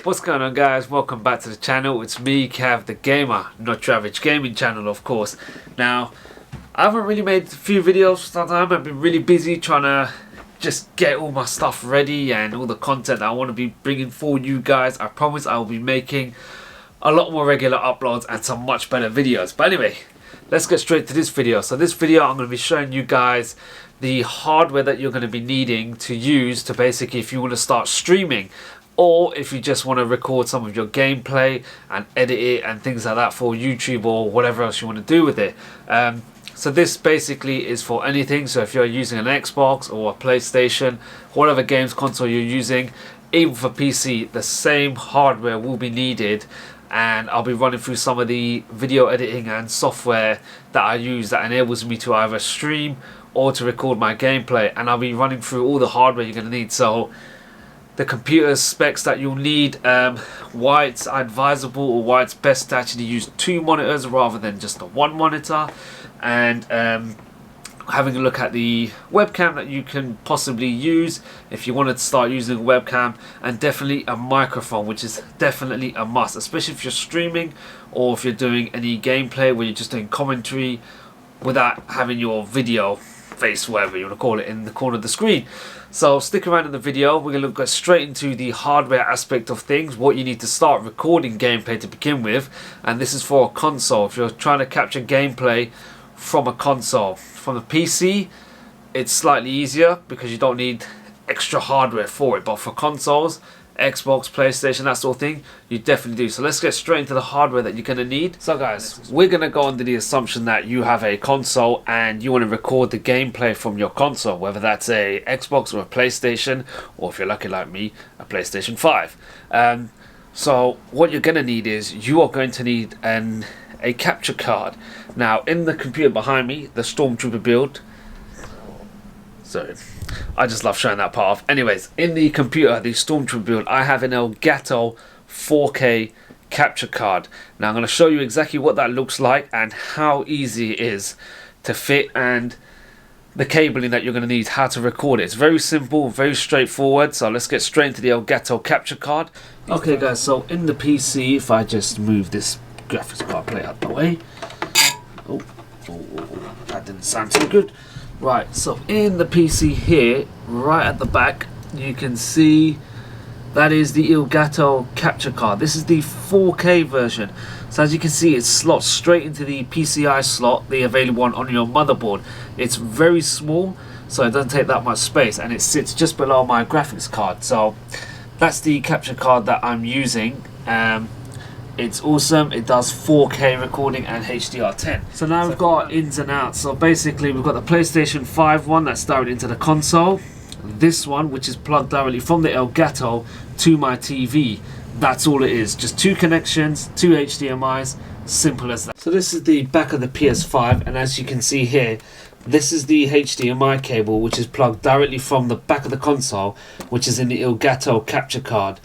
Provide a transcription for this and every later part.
What's going on, guys? Welcome back to the channel. It's me, Cav the Gamer, not your average gaming channel, of course. Now, I haven't really made a few videos for some time. I've been really busy trying to just get all my stuff ready and all the content that I want to be bringing for you guys. I promise I will be making a lot more regular uploads and some much better videos. But anyway, let's get straight to this video. So this video, I'm going to be showing you guys the hardware that you're going to be needing to use to basically, if you want to start streaming, or if you just want to record some of your gameplay and edit it and things like that for YouTube or whatever else you want to do with it. So this basically is for anything. So if you're using an Xbox or a PlayStation, whatever games console you're using, even for PC, the same hardware will be needed. And I'll be running through some of the video editing and software that I use that enables me to either stream or to record my gameplay. And I'll be running through all the hardware you're going to need. So the computer specs that you'll need, why it's advisable or why it's best to actually use two monitors rather than just the one monitor, and having a look at the webcam that you can possibly use if you wanted to start using a webcam, and definitely a microphone, which is definitely a must, especially if you're streaming or if you're doing any gameplay where you're just doing commentary without having your video face, whatever you want to call it, in the corner of the screen. So stick around in the video. We're going to go straight into the hardware aspect of things, what you need to start recording gameplay to begin with. And this is for a console. If you're trying to capture gameplay from a console, from a PC, it's slightly easier because you don't need extra hardware for it. But for consoles, Xbox, PlayStation, that sort of thing, you definitely do. So let's get straight into the hardware that you're going to need. So guys, we're going to go under the assumption that you have a console and you want to record the gameplay from your console, whether that's a Xbox or a PlayStation, or if you're lucky like me, a PlayStation 5. So what you're going to need is you are going to need a capture card. Now in the computer behind me, the Stormtrooper build, sorry, I just love showing that part off. Anyways, in the computer, the Stormtrooper build, I have an Elgato 4K capture card. Now I'm going to show you exactly what that looks like and how easy it is to fit, and the cabling that you're going to need, how to record it. It's very simple, very straightforward. So let's get straight into the Elgato capture card. Okay guys, so in the PC, if I just move this graphics card plate out the way. Oh, that didn't sound too good. Right, so in the PC here, right at the back, you can see that is the Elgato capture card. This is the 4K version. So as you can see, it slots straight into the PCI slot, the available one on your motherboard. It's very small, so it doesn't take that much space, and it sits just below my graphics card. So that's the capture card that I'm using. It's awesome. It does 4K recording and HDR10. So now we've got ins and outs. So basically we've got the PlayStation 5 one that's directly into the console. This one, which is plugged directly from the Elgato to my TV. That's all it is. Just two connections, two HDMIs, simple as that. So this is the back of the PS5, and as you can see here, this is the HDMI cable, which is plugged directly from the back of the console, which is in the Elgato capture card.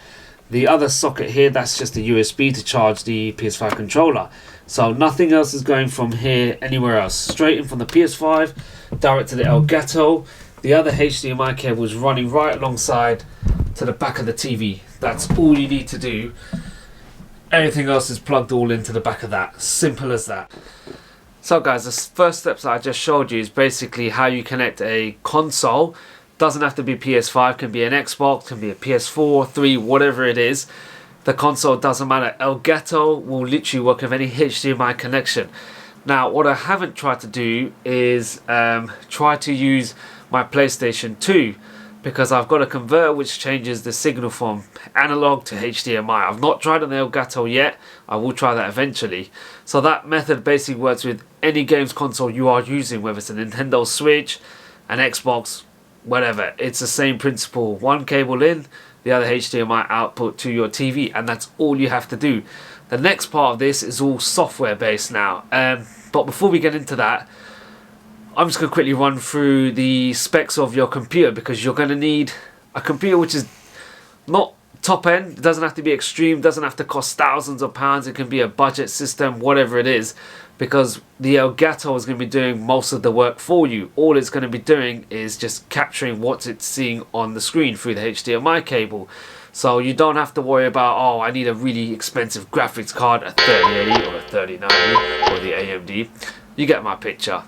The other socket here, that's just a USB to charge the PS5 controller. So nothing else is going from here anywhere else. Straight in from the PS5, direct to the Elgato. The other HDMI cable is running right alongside to the back of the TV. That's all you need to do. Everything else is plugged all into the back of that. Simple as that. So guys, the first steps that I just showed you is basically how you connect a console. Doesn't have to be PS5, can be an Xbox, can be a PS4, 3, whatever it is. The console doesn't matter. Elgato will literally work with any HDMI connection. Now, what I haven't tried to do is try to use my PlayStation 2, because I've got a converter which changes the signal from analog to HDMI. I've not tried on the Elgato yet. I will try that eventually. So that method basically works with any games console you are using, whether it's a Nintendo Switch, an Xbox, whatever. It's the same principle. One cable in, the other HDMI output to your TV, and that's all you have to do. The next part of this is all software based now. But before we get into that, I'm just going to quickly run through the specs of your computer, because you're going to need a computer which is not top end. It doesn't have to be extreme, doesn't have to cost thousands of pounds. It can be a budget system, whatever it is, because the Elgato is going to be doing most of the work for you. All it's going to be doing is just capturing what it's seeing on the screen through the HDMI cable. So you don't have to worry about, oh, I need a really expensive graphics card, a 3080 or a 3090 or the AMD. You get my picture.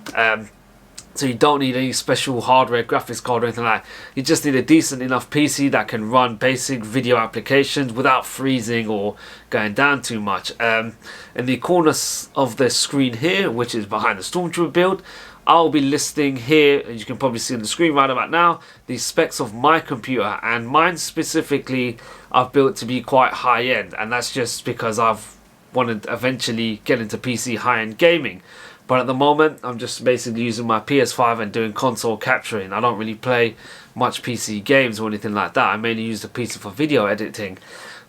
So you don't need any special hardware graphics card or anything like that. You just need a decent enough PC that can run basic video applications without freezing or going down too much. In the corner of the screen here, which is behind the Stormtrooper build, I'll be listing here, as you can probably see on the screen right about now, the specs of my computer. And mine specifically, I've built to be quite high-end. And that's just because I've wanted to eventually get into PC high-end gaming. But at the moment, I'm just basically using my PS5 and doing console capturing. I don't really play much PC games or anything like that. I mainly use the PC for video editing.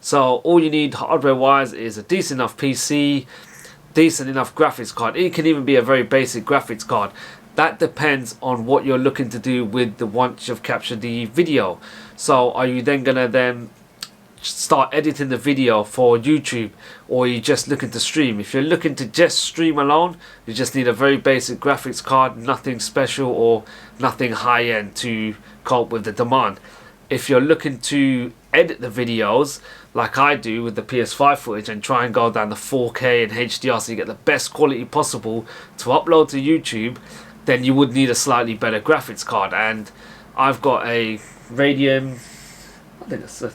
So all you need hardware-wise is a decent enough PC, decent enough graphics card. It can even be a very basic graphics card. That depends on what you're looking to do with the once you've captured the video. So are you then gonna start editing the video for YouTube, or are you just looking to stream? If you're looking to just stream alone, you just need a very basic graphics card, nothing special or nothing high-end to cope with the demand. If you're looking to edit the videos like I do with the PS5 footage and try and go down the 4K and HDR so you get the best quality possible to upload to YouTube, then you would need a slightly better graphics card. And I've got a Radeon, I think it's a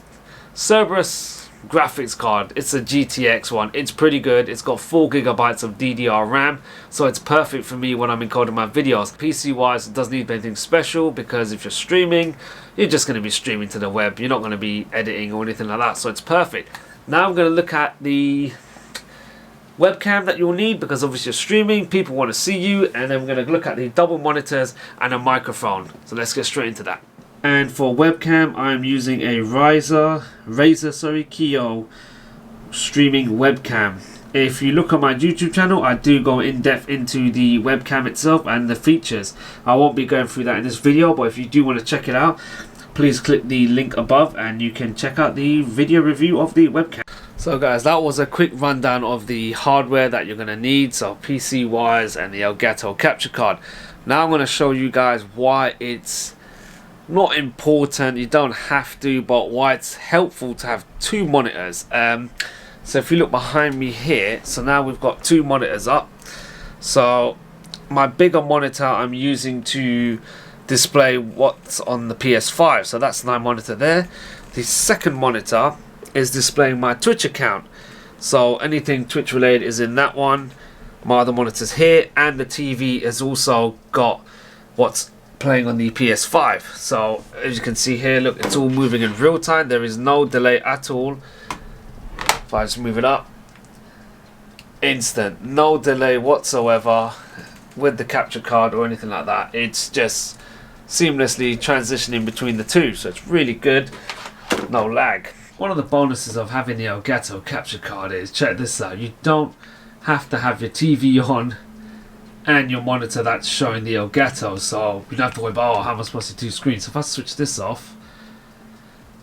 Cerberus graphics card. It's a GTX one. It's pretty good. It's got 4 GB of DDR RAM, so it's perfect for me when I'm encoding my videos. PC wise, it doesn't need anything special, because if you're streaming, you're just going to be streaming to the web. You're not going to be editing or anything like that, so it's perfect. Now I'm going to look at the webcam that you'll need, because obviously you're streaming, people want to see you, and then we're going to look at the double monitors and a microphone. So let's get straight into that. And for webcam, I'm using a Razer Kiyo streaming webcam. If you look on my YouTube channel, I do go in depth into the webcam itself and the features. I won't be going through that in this video, but if you do want to check it out, please click the link above and you can check out the video review of the webcam. So guys, that was a quick rundown of the hardware that you're going to need, so PC wise, and the Elgato capture card. Now I'm going to show you guys why it's not important, you don't have to, but why it's helpful to have two monitors. So if you look behind me here, so now we've got two monitors up. So my bigger monitor I'm using to display what's on the PS5, so that's my monitor there. The second monitor is displaying my Twitch account, so anything Twitch related is in that one. My other monitors here, and the TV has also got what's playing on the PS5. So as you can see here, look, it's all moving in real time. There is no delay at all. If I just move it up, instant, no delay whatsoever with the capture card or anything like that. It's just seamlessly transitioning between the two, so it's really good, no lag. One of the bonuses of having the Elgato capture card is, check this out, you don't have to have your TV on and your monitor that's showing the Elgato, so you don't have to worry about, oh, how am I supposed to do screens? So if I switch this off,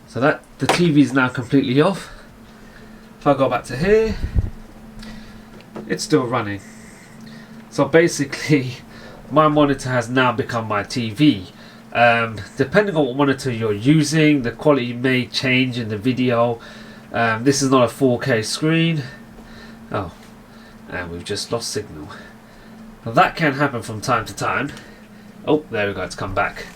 so that the TV is now completely off. If I go back to here, it's still running. So basically my monitor has now become my TV. Depending on what monitor you're using, the quality may change in the video. This is not a 4K screen. Oh, and we've just lost signal. Now that can happen from time to time. Oh, there we go, it's come back.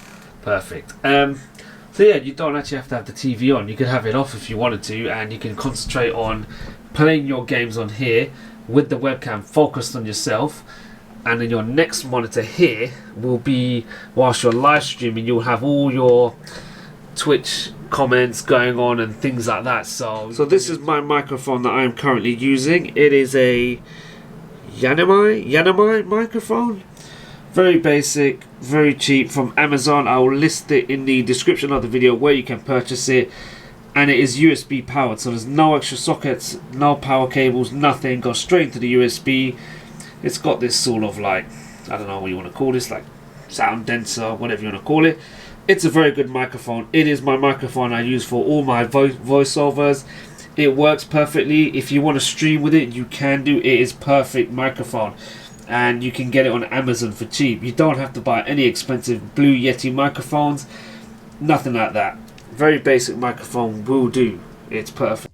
Perfect. So yeah, you don't actually have to have the TV on. You can have it off if you wanted to, and you can concentrate on playing your games on here with the webcam focused on yourself. And then your next monitor here will be, whilst you're live streaming, you'll have all your Twitch comments going on and things like that. So this is my microphone that I'm currently using. It is a Yanmai microphone. Very basic, very cheap, from Amazon. I will list it in the description of the video where you can purchase it. And it is USB powered, so there's no extra sockets, no power cables, nothing. Goes straight into the USB. It's got this sort of, like, I don't know what you want to call this, like sound denser, whatever you want to call it. It's a very good microphone. It is my microphone I use for all my voiceovers. It works perfectly. If you want to stream with it, you can do. It is perfect microphone, and you can get it on Amazon for cheap. You don't have to buy any expensive Blue Yeti microphones, nothing like that. very basic microphone will do. It's perfect.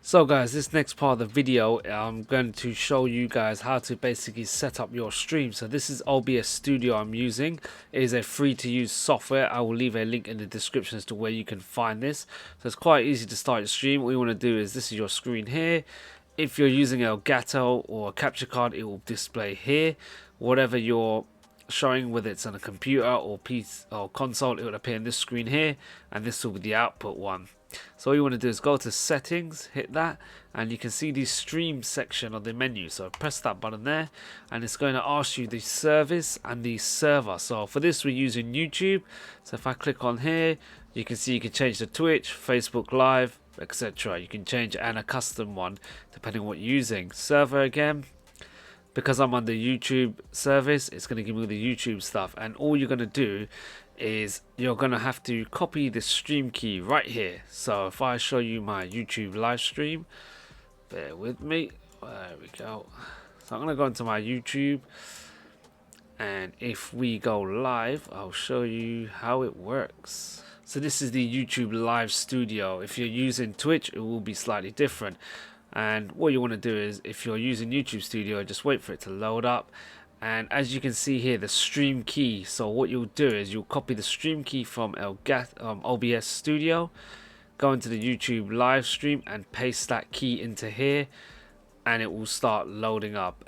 So guys, this next part of the video, I'm going to show you guys how to basically set up your stream. So this is OBS Studio I'm using. It is a free to use software. I will leave a link in the description as to where you can find this. So it's quite easy to start your stream. What you want to do is, this is your screen here. If you're using Elgato or a capture card, it will display here. Whatever you're showing, whether it's on a computer or PC or console, it will appear in this screen here, and this will be the output one. So all you want to do is go to settings, hit that, and you can see the stream section of the menu. So press that button there, and it's going to ask you the service and the server. So for this, we're using YouTube. So if I click on here, you can see you can change the Twitch, Facebook Live, etc. You can change and a custom one depending on what you're using. Server again, because I'm on the YouTube service, it's going to give me the YouTube stuff, and all you're going to do is you're going to have to copy the stream key right here. So if I show you my YouTube live stream, bear with me, there we go. So I'm going to go into my YouTube, and if we go live, I'll show you how it works. So this is the YouTube live studio. If you're using Twitch, it will be slightly different. And what you want to do is, if you're using YouTube Studio, just wait for it to load up. And as you can see here, the stream key. So what you'll do is you'll copy the stream key from OBS Studio, go into the YouTube live stream and paste that key into here, and it will start loading up.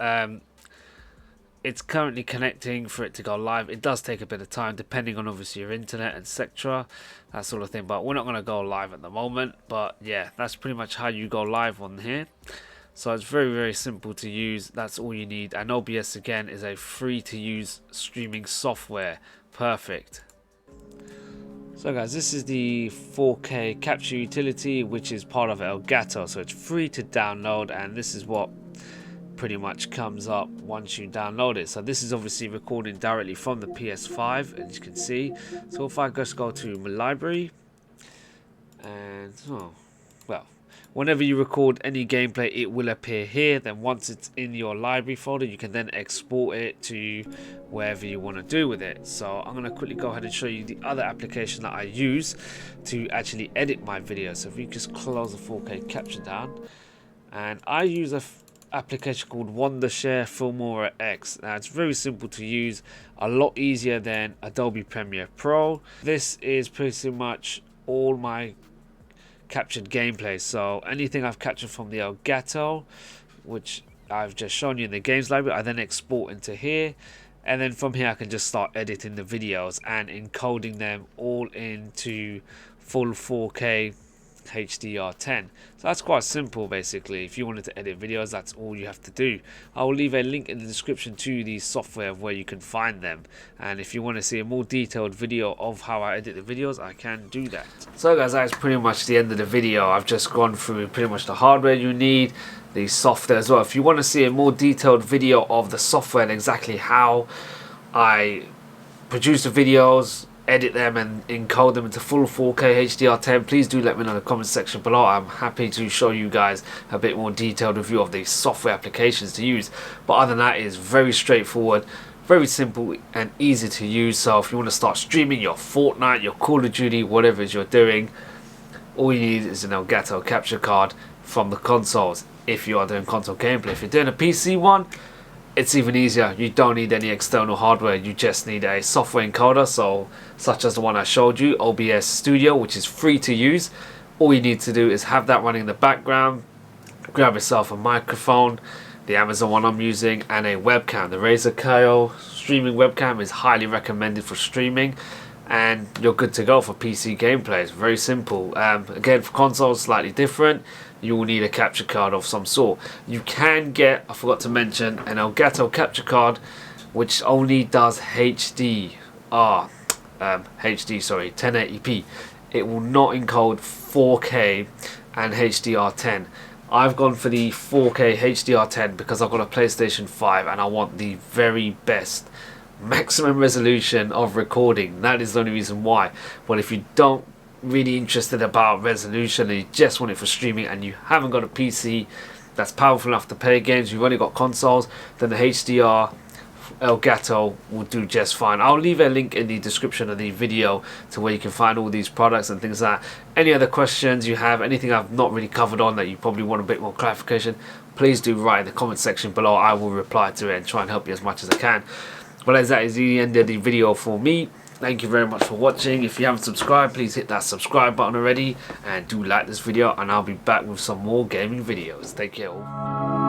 It's currently connecting for it to go live. It does take a bit of time depending on obviously your internet, etc., that sort of thing, but we're not going to go live at the moment. But yeah, that's pretty much how you go live on here. So it's very, very simple to use. That's all you need. And OBS again is a free to use streaming software. Perfect. So guys, this is the 4K capture utility, which is part of Elgato. So it's free to download, and this is what pretty much comes up once you download it. So this is obviously recording directly from the PS5, as you can see. So if I just go to my library, and well, whenever you record any gameplay, it will appear here. Then once it's in your library folder, you can then export it to wherever you want to do with it. So I'm going to quickly go ahead and show you the other application that I use to actually edit my video. So if you just close the 4K capture down, and I use a application called Wondershare Fimora X. Now it's very simple to use, a lot easier than Adobe Premiere Pro. This is pretty much all my captured gameplay. So anything I've captured from the Elgato, which I've just shown you in the games library, I then export into here, and then from here I can just start editing the videos and encoding them all into full 4K HDR10. So that's quite simple. Basically, if you wanted to edit videos, that's all you have to do. I will leave a link in the description to the software where you can find them, and if you want to see a more detailed video of how I edit the videos, I can do that. So guys, that's pretty much the end of the video. I've just gone through pretty much the hardware you need, the software as well. If you want to see a more detailed video of the software and exactly how I produce the videos, edit them and encode them into full 4K HDR10, please do let me know in the comment section below. I'm happy to show you guys a bit more detailed review of the software applications to use. But other than that, it's very straightforward, very simple and easy to use. So if you want to start streaming your Fortnite, your Call of Duty, whatever it is you're doing, all you need is an Elgato capture card from the consoles if you are doing console gameplay. If you're doing a PC one, it's even easier. You don't need any external hardware, you just need a software encoder, so such as the one I showed you, OBS Studio, which is free to use. All you need to do is have that running in the background, grab yourself a microphone, the Amazon one I'm using, and a webcam. The Razer Kiyo streaming webcam is highly recommended for streaming, and you're good to go for PC gameplay. It's very simple. Again, for consoles, slightly different. You will need a capture card of some sort. You can get, I forgot to mention, an Elgato capture card which only does HD, 1080p. It will not encode 4K and HDR10. I've gone for the 4K HDR10 because I've got a PlayStation 5 and I want the very best maximum resolution of recording. That is the only reason why. But if you don't really interested about resolution and you just want it for streaming and you haven't got a PC that's powerful enough to play games, you've only got consoles, then the HDR Elgato will do just fine. I'll leave a link in the description of the video to where you can find all these products and things like that. Any other questions you have, anything I've not really covered on that you probably want a bit more clarification, please do write in the comment section below. I will reply to it and try and help you as much as I can. Well, as that is the end of the video for me. Thank you very much for watching. If you haven't subscribed, please hit that subscribe button already, and do like this video, and I'll be back with some more gaming videos. Take care all.